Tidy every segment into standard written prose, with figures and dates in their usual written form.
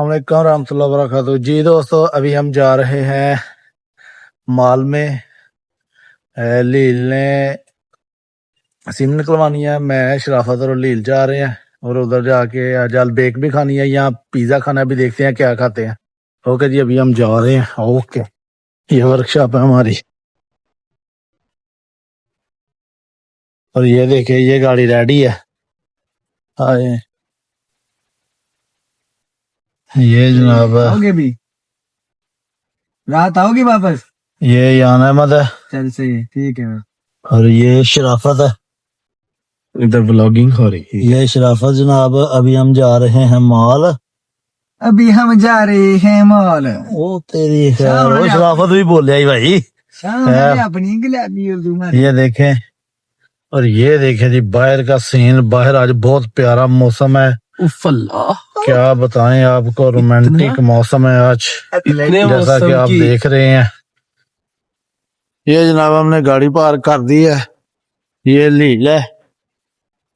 अस्सलामुअलैकुम रहमतुल्लाहि व बरकातुहू। जी दोस्तों, अभी हम जा रहे हैं मॉल में। लील ने सिम निकलवानी है। मैं, शराफत और लील जा रहे हैं और उधर जाके आज बेक भी खानी है, यहाँ पिज्जा खाना भी, देखते हैं क्या खाते हैं। ओके जी, अभी हम जा रहे हैं। ओके, ये वर्कशॉप है हमारी और ये देखिए, ये गाड़ी रेडी है। आए ये जनाब, आओगे भी? रात आओगे वापस? ये यान अहमद है। चल सही है, ठीक है। और ये शराफत है। इधर व्लॉगिंग हो रही है। ये शराफत जनाब, अभी हम जा रहे हैं मॉल। अभी हम जा रहे हैं मॉल। ओ तेरी खैर, वो शराफत भी बोले आई भाई। अपनी गुलाबी उर्दू में। ये देखें, और ये देखें जी बाहर का सीन। बाहर आज बहुत प्यारा मौसम है। क्या बताएं आपको, रोमांटिक मौसम है आज, जैसा कि आप देख रहे हैं। ये जनाब हमने गाड़ी पार्क कर दी है। ये लील है,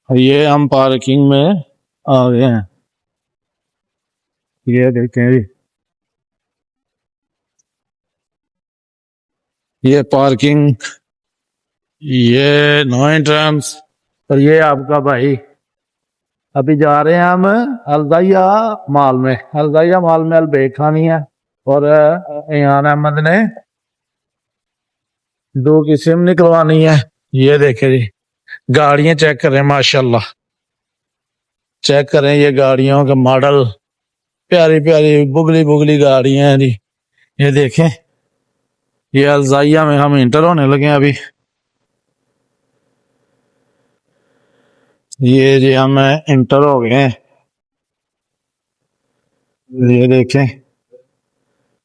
ये हम पार्किंग में आ गए हैं। ये देखें जी, ये पार्किंग, ये नो एंट्रेंस। और ये आपका भाई, अभी जा रहे हैं हम अलदाइया मॉल में। अलदाइया मॉल में अलबेक खानी है और यान अहमद ने 2 की सिम निकलवानी है। ये देखे जी, गाड़ियां चेक करें, माशाल्लाह चेक करें ये गाड़ियों का मॉडल। प्यारी प्यारी बुगली बुगली गाड़ियां हैं जी। ये देखें, ये अलजाइया में हम इंटर होने लगे हैं अभी। ये जी हम इंटर हो गए हैं। ये देखें,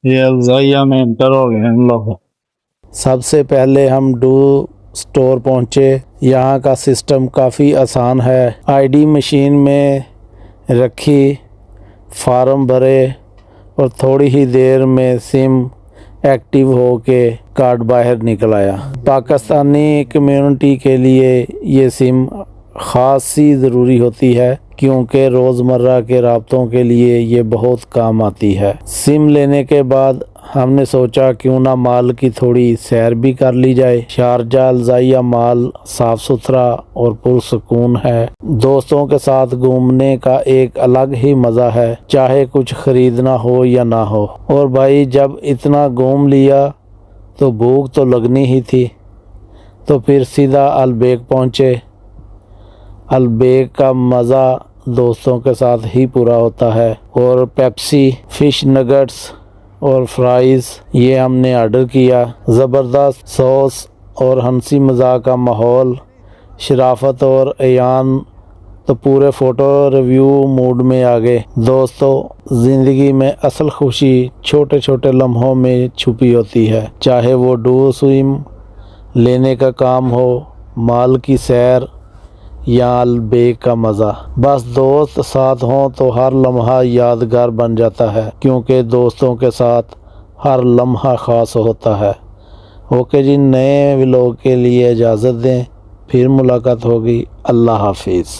ये अलजाइया में इंटर हो गए हम लोग। सबसे पहले हम डू स्टोर पहुंचे। यहाँ का सिस्टम काफ़ी आसान है। आईडी मशीन में रखी, फार्म भरे और थोड़ी ही देर में सिम एक्टिव होके कार्ड बाहर निकल आया। पाकिस्तानी कम्युनिटी के लिए ये सिम ख़ासी ज़रूरी होती है क्योंकि रोज़मर्रा के राब्तों के लिए ये बहुत काम आती है। सिम लेने के बाद हमने सोचा क्यों ना माल की थोड़ी सैर भी कर ली जाए। शारजा अलजाइया माल साफ़ सुथरा और पुरसकून है। दोस्तों के साथ घूमने का एक अलग ही मज़ा है, चाहे कुछ ख़रीदना हो या ना हो। और भाई, जब इतना घूम लिया तो भूख तो लगनी ही थी, तो फिर सीधा अलबेक पहुँचे। अलबेक का मज़ा दोस्तों के साथ ही पूरा होता है। और पेप्सी, फ़िश नगेट्स और फ्राइज़ ये हमने ऑर्डर किया। ज़बरदस्त सॉस और हंसी मज़ाक का माहौल। शराफत और अयान तो पूरे फ़ोटो रिव्यू मूड में आ गए। दोस्तों, ज़िंदगी में असल खुशी छोटे छोटे लम्हों में छुपी होती है, चाहे वो डू स्विम लेने का काम हो, माल की सैर या अलबेक का मज़ा। बस दोस्त साथ हों तो हर लम्हा यादगार बन जाता है, क्योंकि दोस्तों के साथ हर लम्हा ख़ास होता है। ओके जी, नए व्लॉग के लिए इजाज़त दें, फिर मुलाकात होगी। अल्लाह हाफिज़।